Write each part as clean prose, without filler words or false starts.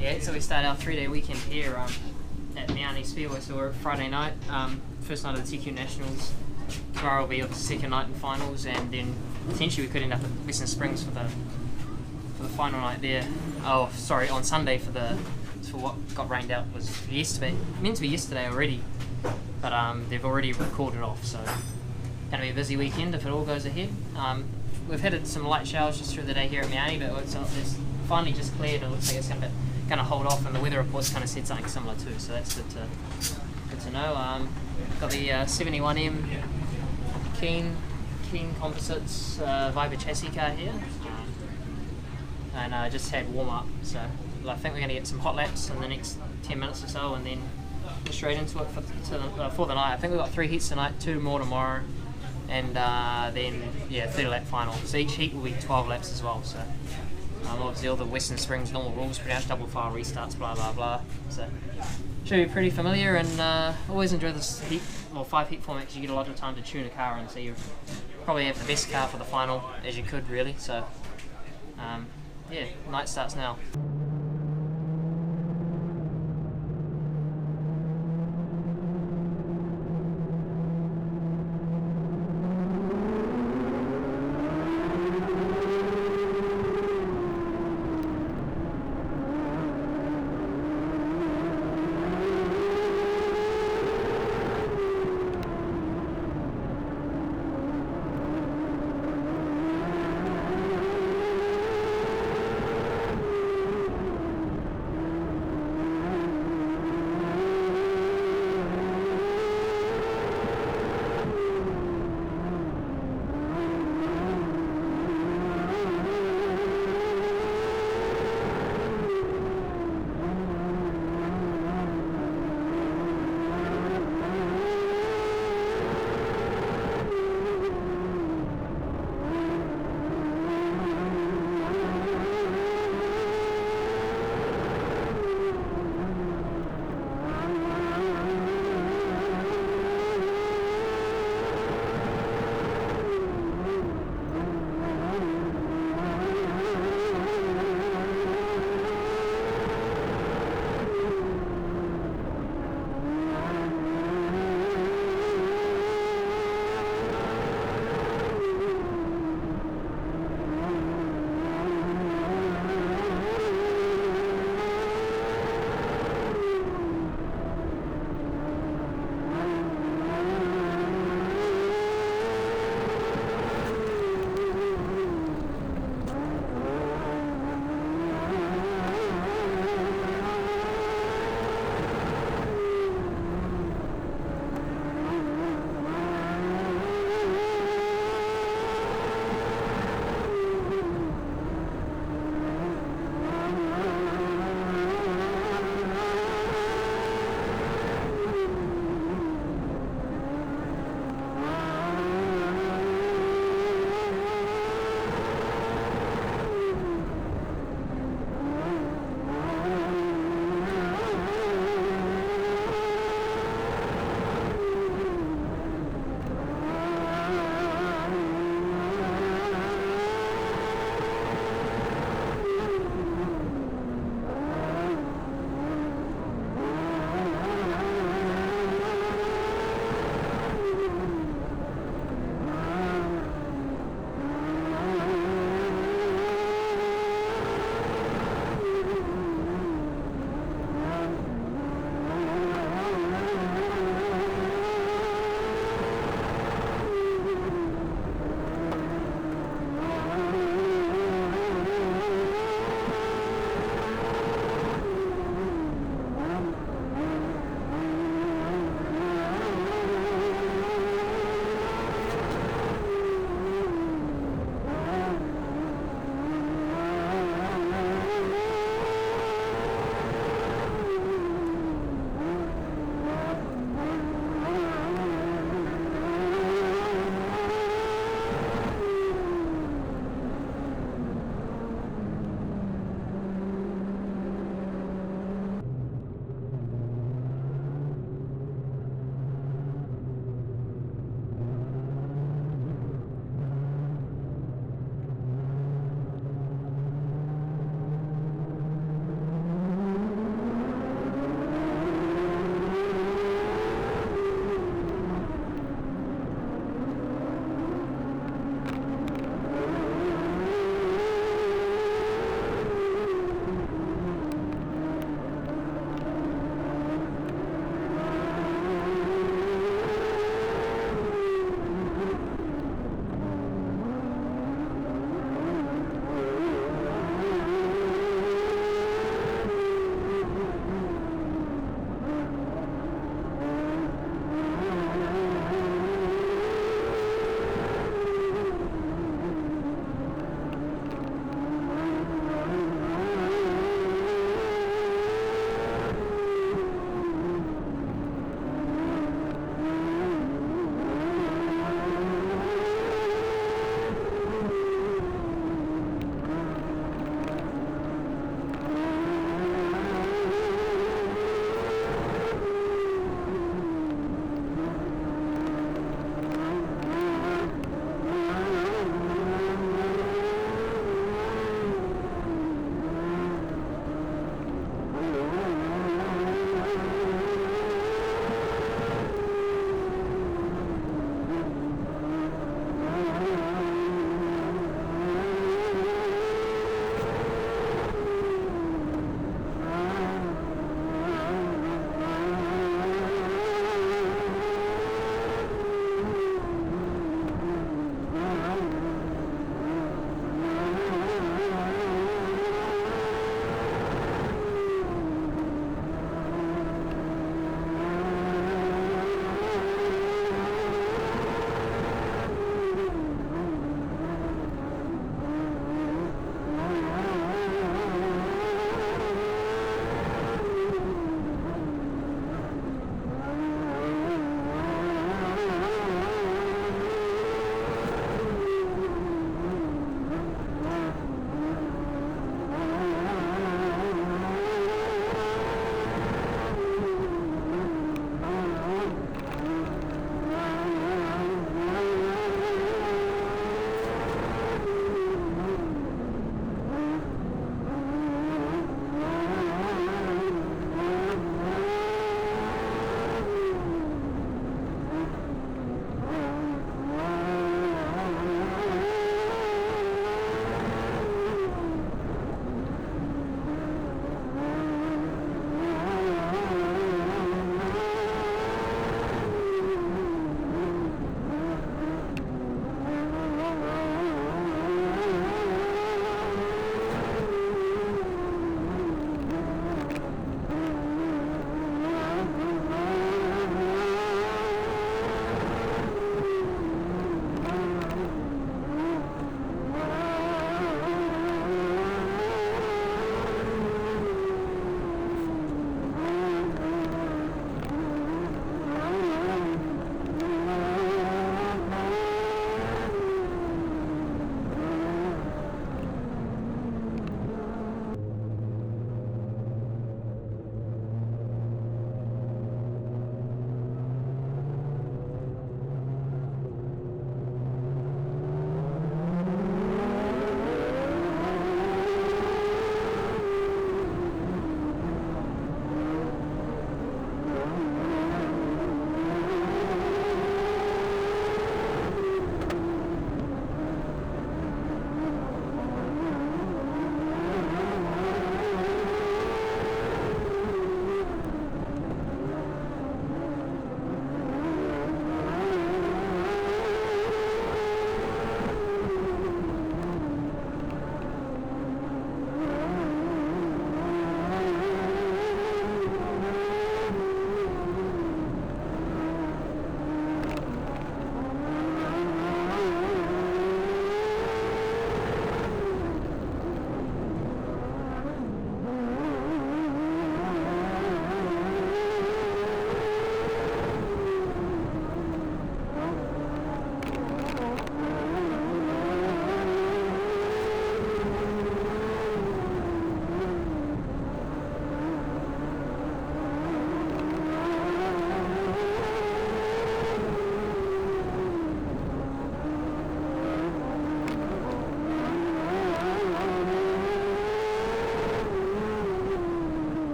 Yeah, so we start our 3-day weekend here at Meani Speedway. So we're Friday night, first night of the TQ Nationals. Tomorrow will be the second night in finals, and then potentially we could end up at Western Springs for the final night there. Oh, sorry, on Sunday for what got rained out was yesterday. Meant to be yesterday already, but they've already recorded off. So going to be a busy weekend if it all goes ahead. We've had some light showers just through the day here at Meani, but it's finally just cleared, and it looks like it's going to hold off, and the weather report's kind of said something similar too, so that's good to know. Got the 71M Keen Composites Viper chassis car here, and I just had warm up, so I think we're going to get some hot laps in the next 10 minutes or so, and then go straight into it for the night. I think we've got 3 heats tonight, 2 more tomorrow, and then 30 lap final. So each heat will be 12 laps as well. So obviously all the Western Springs normal rules, pretty much double file restarts, blah blah blah. So should be pretty familiar, and always enjoy this heat or 5 heat format because you get a lot of time to tune a car, and so you probably have the best car for the final as you could really. So night starts now.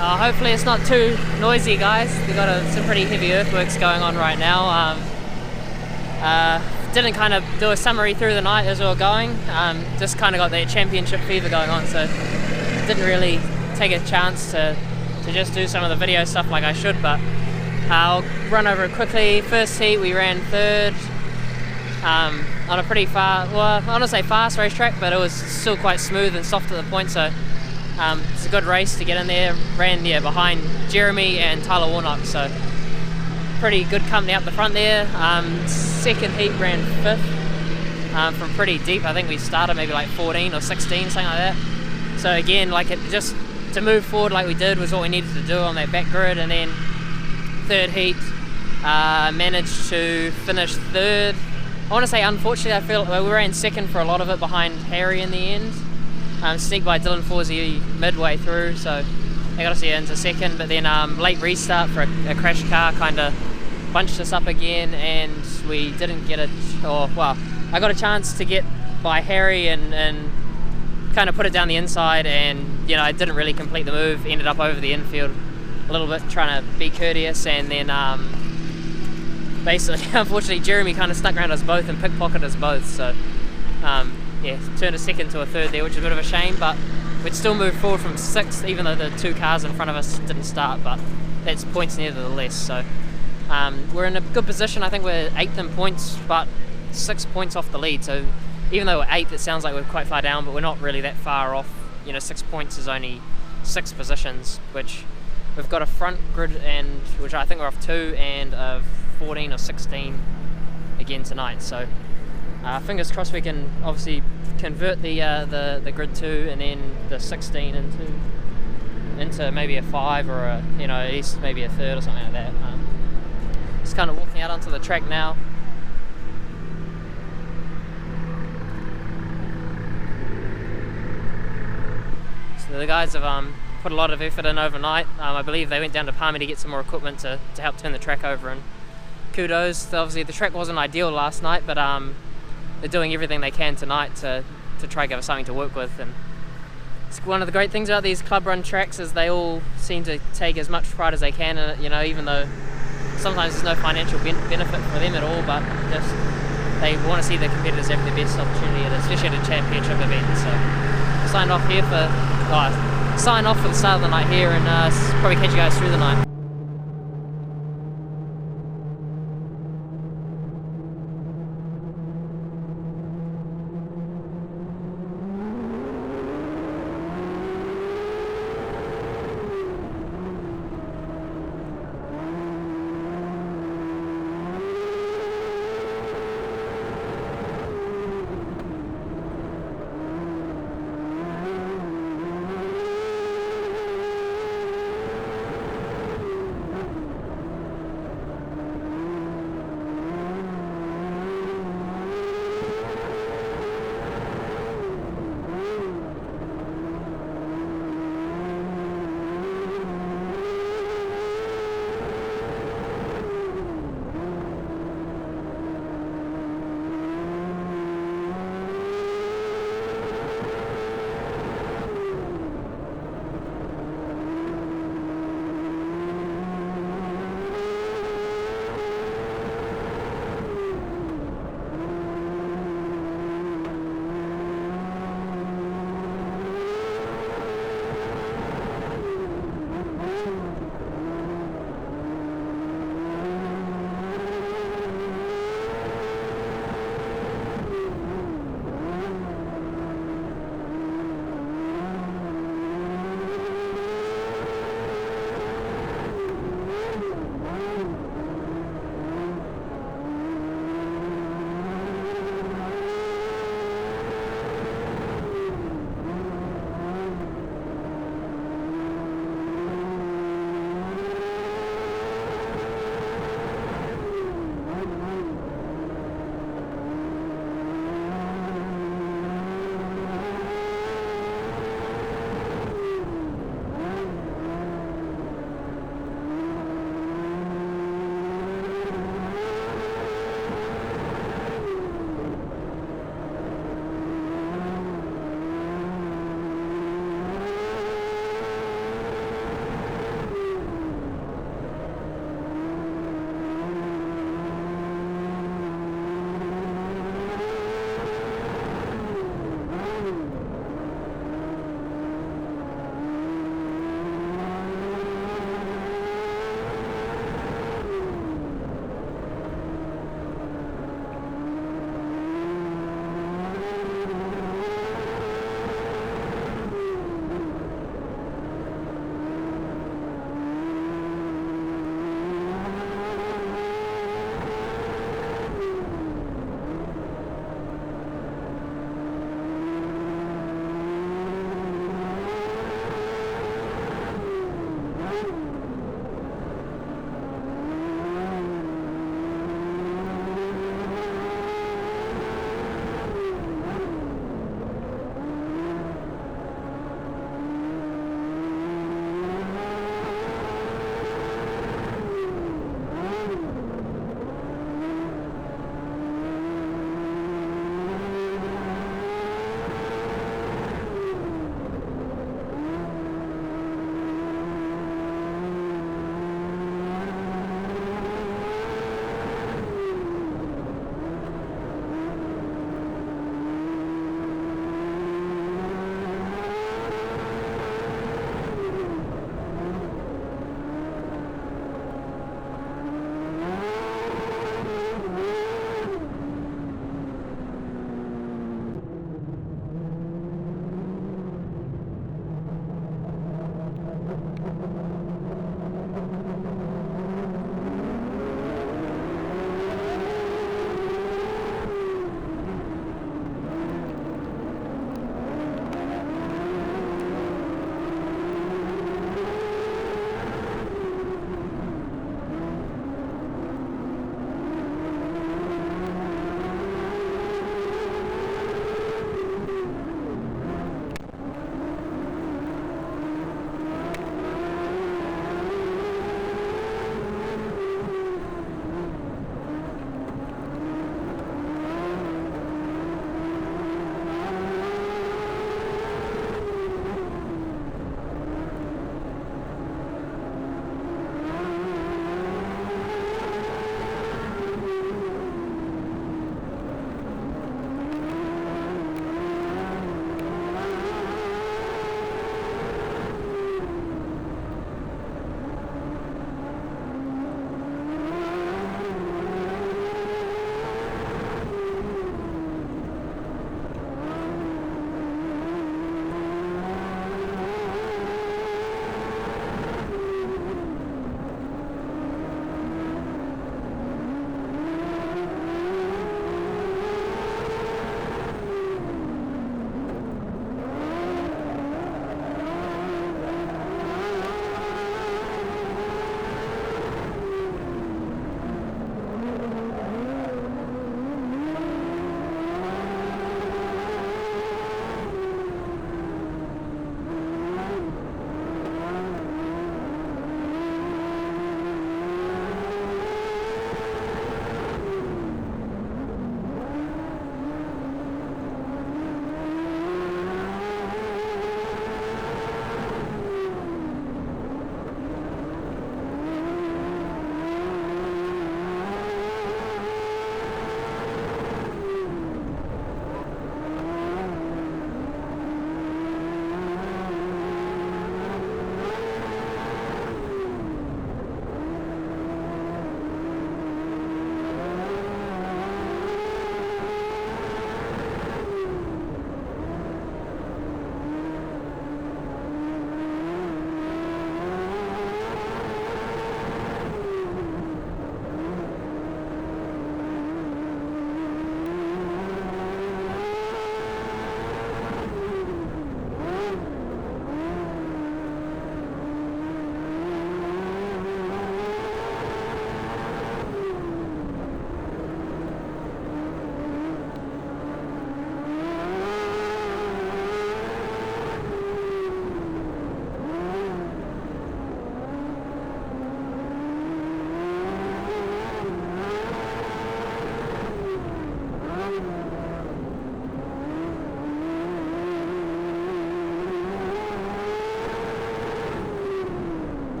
Hopefully it's not too noisy, guys. We've got some pretty heavy earthworks going on right now. Didn't kind of do a summary through the night as we were going. Just kind of got that championship fever going on, so didn't really take a chance to just do some of the video stuff like I should, but I'll run over it quickly. First heat we ran third on a pretty fast, well, I don't want to say fast racetrack, but it was still quite smooth and soft at the point, so it's a good race to get in there. Ran behind Jeremy and Tyler Warnock, so pretty good company up the front there. Second heat ran fifth from pretty deep. I think we started maybe like 14 or 16, something like that. So again, like it just to move forward like we did was what we needed to do on that back grid. And then third heat, managed to finish third. I want to say unfortunately I feel we ran second for a lot of it behind Harry in the end. Sneaked by Dylan Forsey midway through, so they got us here into second, but then late restart for a crash car kind of bunched us up again, and we didn't get I got a chance to get by Harry and kind of put it down the inside, and I didn't really complete the move, ended up over the infield a little bit trying to be courteous, and then basically unfortunately Jeremy kind of stuck around us both and pickpocketed us both, so turned a second to a third there, which is a bit of a shame, but we'd still move forward from sixth even though the two cars in front of us didn't start, but that's points nevertheless. So we're in a good position. I think we're 8th in points but 6 points off the lead, so even though we're 8th it sounds like we're quite far down, but we're not really that far off. 6 points is only 6 positions, which we've got a front grid and which I think we're off 2 and a 14 or 16 again tonight, so fingers crossed we can obviously convert the grid 2 and then the 16 into maybe a 5 or at least maybe a third or something like that. Just kind of walking out onto the track now. So the guys have put a lot of effort in overnight. I believe they went down to Palmy to get some more equipment to help turn the track over, and kudos. Obviously the track wasn't ideal last night, but they're doing everything they can tonight to try and give us something to work with. And it's one of the great things about these club run tracks is they all seem to take as much pride as they can in it, even though sometimes there's no financial benefit for them at all, but just they want to see the competitors have the best opportunity, especially at a championship event. So sign off for the start of the night here, and probably catch you guys through the night.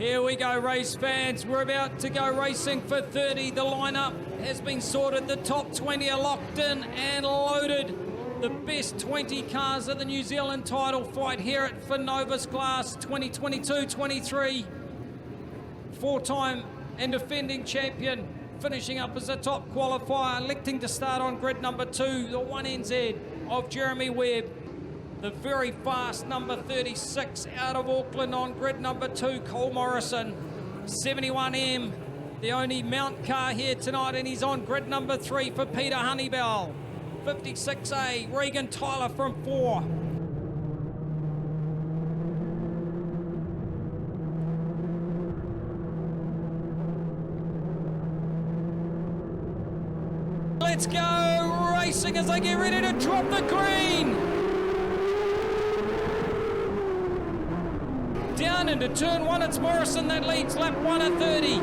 Here we go, race fans. We're about to go racing for 30. The lineup has been sorted. The top 20 are locked in and loaded. The best 20 cars of the New Zealand title fight here at Finovus Class 2022-23. Four-time and defending champion, finishing up as a top qualifier, electing to start on grid number 2, the 1NZ of Jeremy Webb. The very fast number 36 out of Auckland on grid number 2, Cole Morrison. 71M, the only mount car here tonight, and he's on grid number 3 for Peter Honeybell. 56A, Regan Tyler from 4. Let's go racing as they get ready to drop the green. Down into turn 1, it's Morrison that leads lap 1 at 30.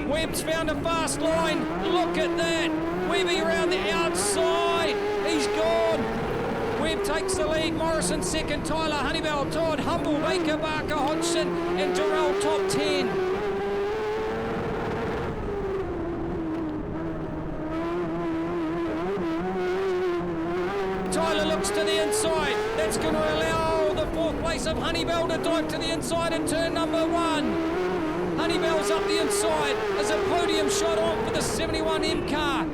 Webb's found a fast line. Look at that. Webby around the outside. He's gone. Webb takes the lead. Morrison second. Tyler Honeybell, Todd Humble, Baker, Barker, Hodgson, and Durrell top 10. Tyler looks to the inside. That's going to allow the fourth place of Honeybell to dive to the inside in turn number 1. Honeybell's up the inside as a podium shot on for the 71M car.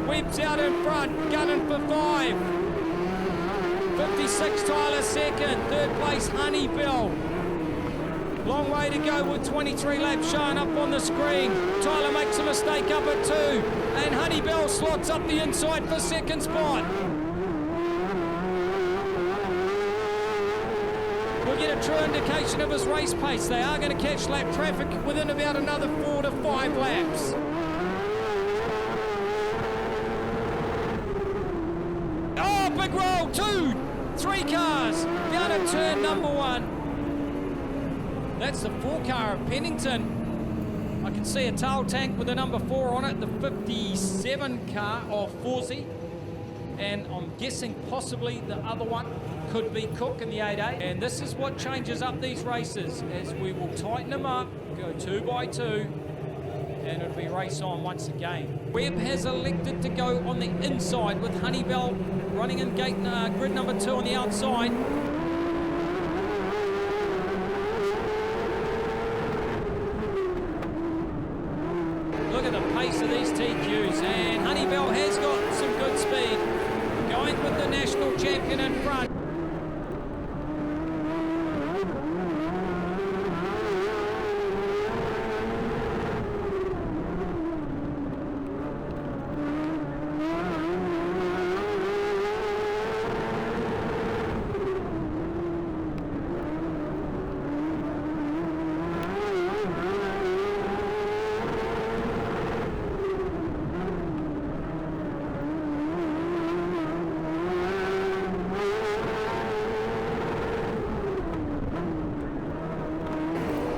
Webb's out in front, gunning for 5. 56 Tyler second, third place Honeybell. Long way to go with 23 laps showing up on the screen. Tyler makes a mistake up at 2. And Honeybell slots up the inside for second spot. We'll get a true indication of his race pace. They are going to catch lap traffic within about another 4 to 5 laps. Oh, big roll. 2, 3 cars down at turn number 1. That's the 4 car of Pennington. I can see a tail tank with a number 4 on it, the 57 car of Forsey. And I'm guessing possibly the other one could be Cook in the 8A. And this is what changes up these races, as we will tighten them up, go 2 by 2, and it'll be race on once again. Webb has elected to go on the inside with Honeybell running in grid number 2 on the outside. Look at the pace of these TQs, and Honeybell has got some good speed, going with the national champion in front.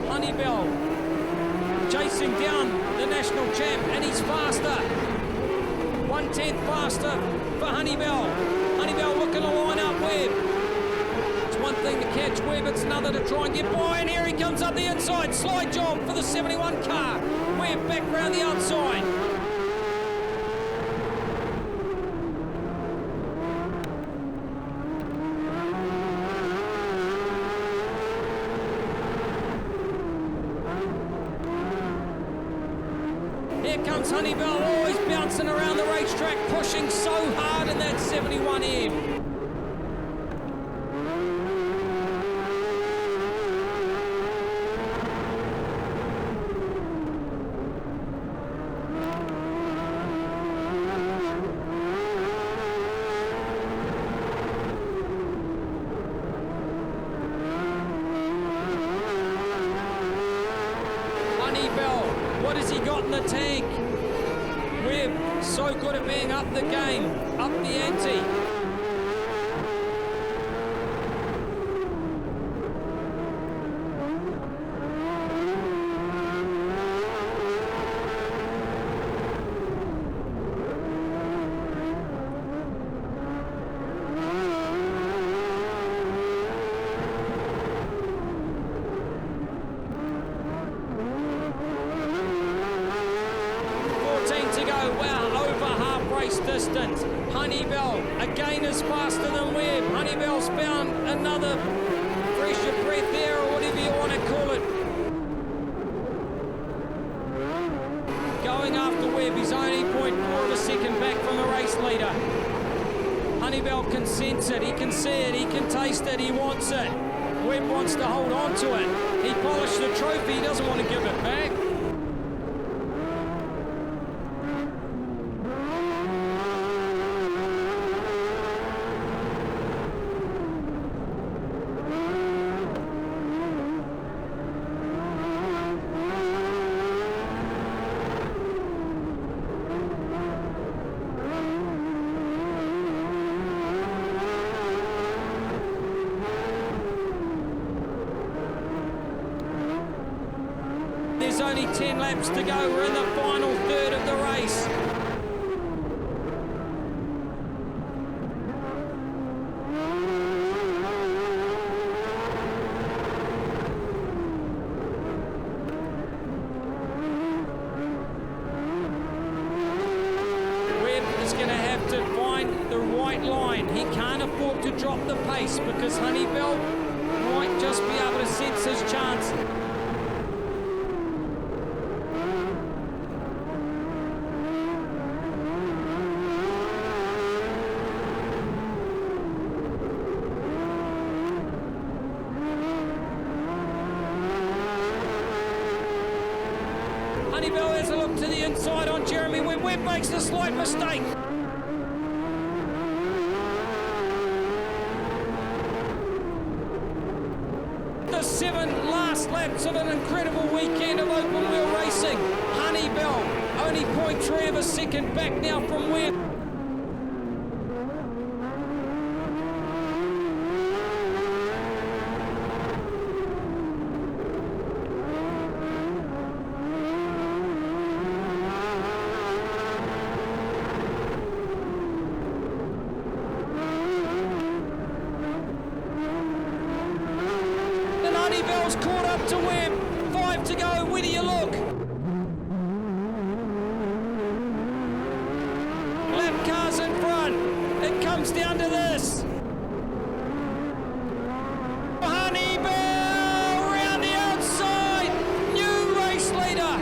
Honeybell chasing down the national champ, and he's faster. 1/10 faster for Honeybell. Honeybell looking to line up Webb. It's one thing to catch Webb, it's another to try and get by, and here he comes up the inside. Slide job for the 71 car. Webb back round the outside. Here comes Honeybell, always bouncing around the racetrack, pushing so hard in that 71M. Honeybell, what has he got in the tank? We're so good at being up the game, up the ante. To go, wow, over half race distance. Honeybell again is faster than Webb. Honeybell's found another fresh of breath there, or whatever you want to call it. Going after Webb, he's only 0.4 of a second back from the race leader. Honeybell can sense it, he can see it, he can taste it, he wants it. Webb wants to hold on to it. He polished the trophy, he doesn't want to give it back. There's only 10 laps to go. We're in the final third of the race. Webb is going to have to find the right line. He can't afford to drop the pace because Honeybell might just be able to sense his chance. Honeybell has a look to the inside on Jeremy Webb. Webb makes a slight mistake. The 7 last laps of an incredible weekend of open wheel racing. Honeybell only 0.3 of a second back now from Webb. Honeybell's caught up to Webb. 5 to go. Where do you look? Lap cars in front. It comes down to this. Honeybell round the outside. New race leader.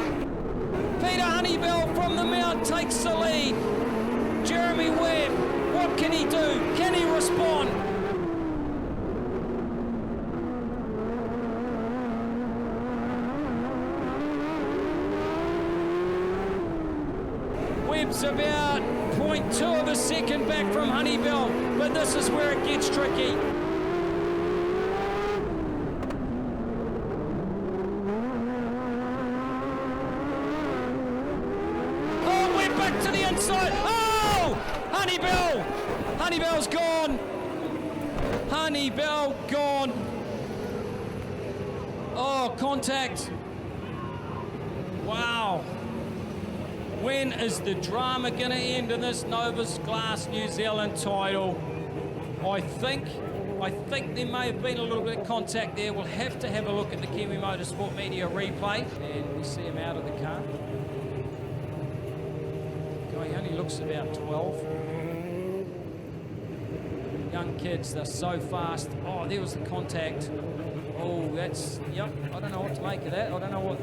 Peter Honeybell from the Mount takes the lead. Jeremy Webb, what can he do? Can he respond? Webb's about 0.2 of a second back from Honeybell, but this is where it gets tricky. Oh, Webb back to the inside. Oh, Honeybell. Honeybell's gone. Honeybell gone. Oh, contact. Wow. When is the drama going to end in this Novus Glass New Zealand title? I think there may have been a little bit of contact there. We'll have to have a look at the Kiwi Motorsport Media replay. And we see him out of the car. Guy only looks about 12. Young kids, they're so fast. Oh, there was the contact. Oh, that's, yep, I don't know what to make of that. I don't know what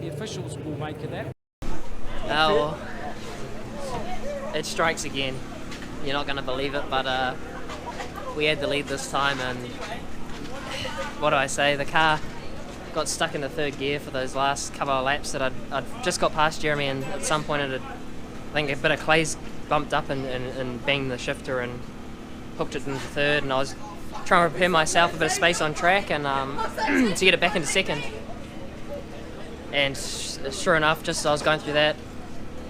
the officials will make of that. well, it strikes again. You're not going to believe it, but we had the lead this time, and what do I say? The car got stuck in the third gear for those last couple of laps that I'd just got past Jeremy, and at some point I think a bit of clay's bumped up and banged the shifter and hooked it into third, and I was trying to prepare myself a bit of space on track and to get it back into second. And sure enough, just as I was going through that,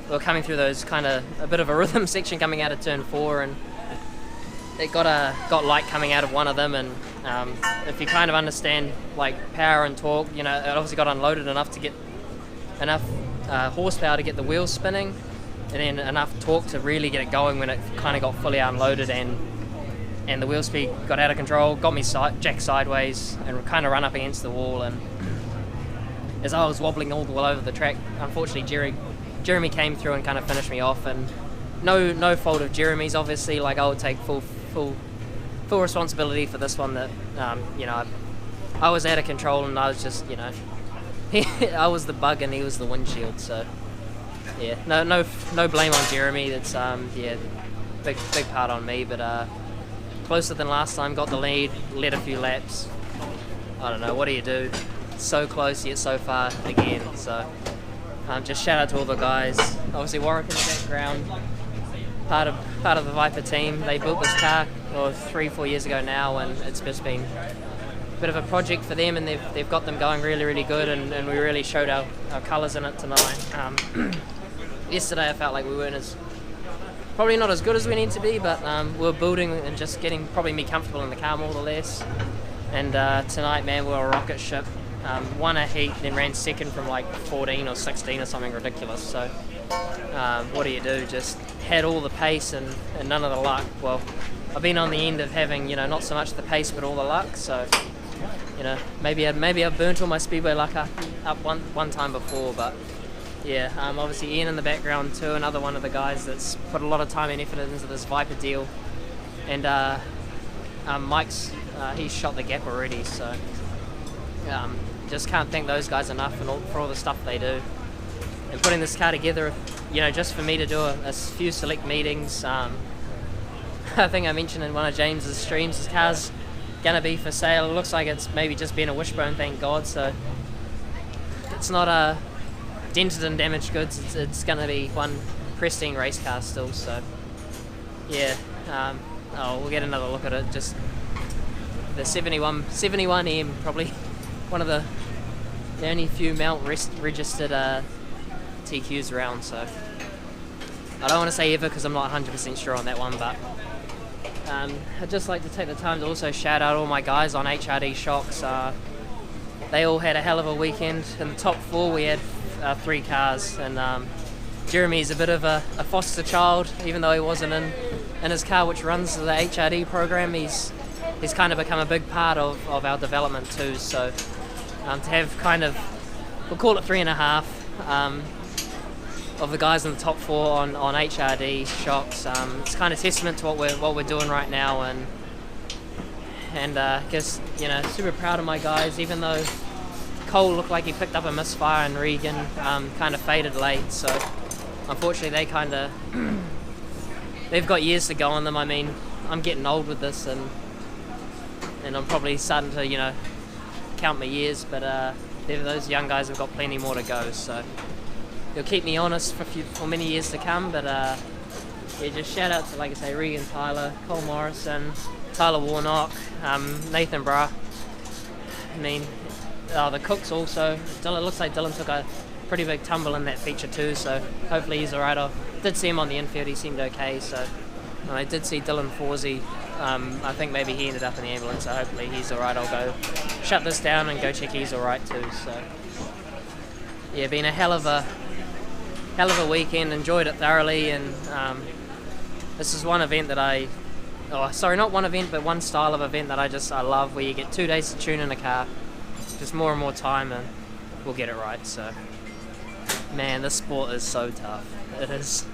we were coming through those kind of a bit of a rhythm section coming out of turn 4, and it got light coming out of one of them, and if you kind of understand like power and torque, you know, it obviously got unloaded enough to get enough horsepower to get the wheels spinning, and then enough torque to really get it going when it kind of got fully unloaded, and the wheel speed got out of control, got me jacked sideways and kind of run up against the wall. And as I was wobbling all the way over the track, unfortunately Jeremy came through and kind of finished me off, and no fault of Jeremy's, obviously. Like, I would take full responsibility for this one, that you know, I was out of control, and I was just, you know, I was the bug and he was the windshield. So yeah, no blame on Jeremy. It's yeah, big part on me, but closer than last time, got the lead, led a few laps. I don't know, what do you do? So close yet so far again. So just shout out to all the guys. Obviously Warwick in the background, part of the Viper team. They built this car 3-4 years ago now, and it's just been a bit of a project for them, and they've got them going really good, and we really showed our colours in it tonight. Yesterday I felt like we weren't probably not as good as we need to be, but we were building and just getting probably me comfortable in the car more or less. And tonight, man, we were a rocket ship. Won a heat, then ran second from like 14 or 16 or something ridiculous. So what do you do? Just had all the pace and none of the luck. Well, I've been on the end of having, you know, not so much the pace but all the luck. So, you know, maybe I've burnt all my speedway luck up one time before, but yeah, obviously Ian in the background too, another one of the guys that's put a lot of time and effort into this Viper deal. And Mike's, he's shot the gap already, so just can't thank those guys enough for all the stuff they do. And putting this car together, you know, just for me to do a few select meetings. I think I mentioned in one of James's streams, this car's gonna be for sale. It looks like it's maybe just been a wishbone, thank God, so it's not dented and damaged goods. It's gonna be one pristine race car still, so yeah. We'll get another look at it. Just the 71M, probably one of the only few Mount registered TQs around, so I don't want to say ever because I'm not 100% sure on that one, but I'd just like to take the time to also shout out all my guys on HRD Shocks. They all had a hell of a weekend. In the top 4 we had 3 cars, and Jeremy's a bit of a foster child, even though he wasn't in his car which runs the HRD program. He's kind of become a big part of our development too, so to have kind of, we'll call it 3.5 of the guys in the top 4 on HRD Shocks, it's kind of testament to what we're doing right now, and guess, you know, super proud of my guys, even though Cole looked like he picked up a misfire and Regan kind of faded late, so unfortunately they kind of they've got years to go on them. I mean, I'm getting old with this, and I'm probably starting to, you know, count my years, but those young guys have got plenty more to go, so it'll keep me honest for many years to come. But yeah, just shout out to, like I say, Regan Tyler, Cole Morrison, Tyler Warnock, Nathan Bra. I mean, the Cooks also. It looks like Dylan took a pretty big tumble in that feature too, so hopefully he's alright. I did see him on the infield, he seemed okay, so I did see Dylan Forsey. I think maybe he ended up in the ambulance, so hopefully he's alright. I'll go shut this down and go check he's alright too. So yeah, been a hell of a weekend, enjoyed it thoroughly, and this is one event that not one event, but one style of event that I love, where you get 2 days to tune in a car, just more and more time, and we'll get it right. So man, this sport is so tough. It is.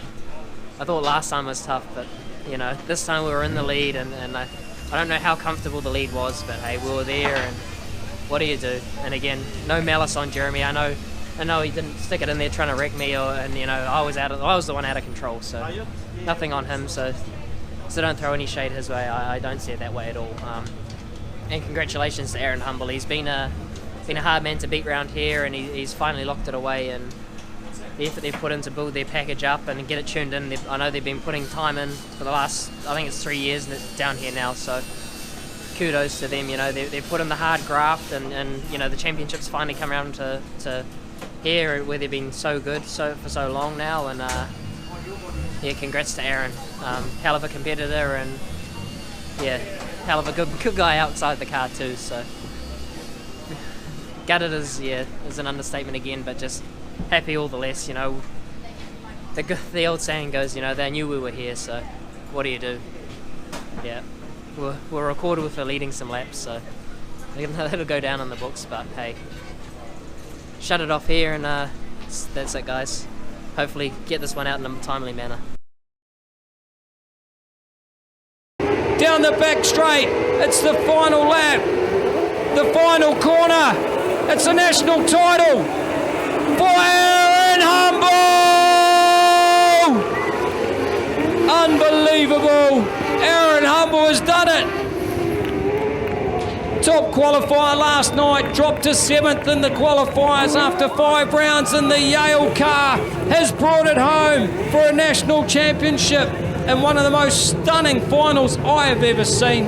I thought last time was tough, but you know, this time we were in the lead, and I don't know how comfortable the lead was, but hey, we were there, and what do you do? And again, no malice on Jeremy. I know I know he didn't stick it in there trying to wreck me, and I was the one out of control. So nothing on him. So don't throw any shade his way. I don't see it that way at all. And congratulations to Aaron Humble. He's been a hard man to beat round here, and he's finally locked it away. And the effort they've put in to build their package up and get it tuned in, I know they've been putting time in for the last, I think it's 3 years down here now. So kudos to them. They've put in the hard graft, and the championships finally come around to here where they've been so good for so long now. And yeah, congrats to Aaron. Hell of a competitor, and yeah, hell of a good guy outside the car too. So gutted is an understatement again, but just happy all the less. The old saying goes, they knew we were here, so what do you do? Yeah, we're recorded with for leading some laps, so that'll go down on the books. But hey, shut it off here, and that's it, guys. Hopefully get this one out in a timely manner. Down the back straight, it's the final lap, the final corner. It's the national title for Aaron Humble! Unbelievable! Aaron Humble has done it! Top qualifier last night, dropped to 7th in the qualifiers after 5 rounds in the Yale car, has brought it home for a national championship and one of the most stunning finals I have ever seen.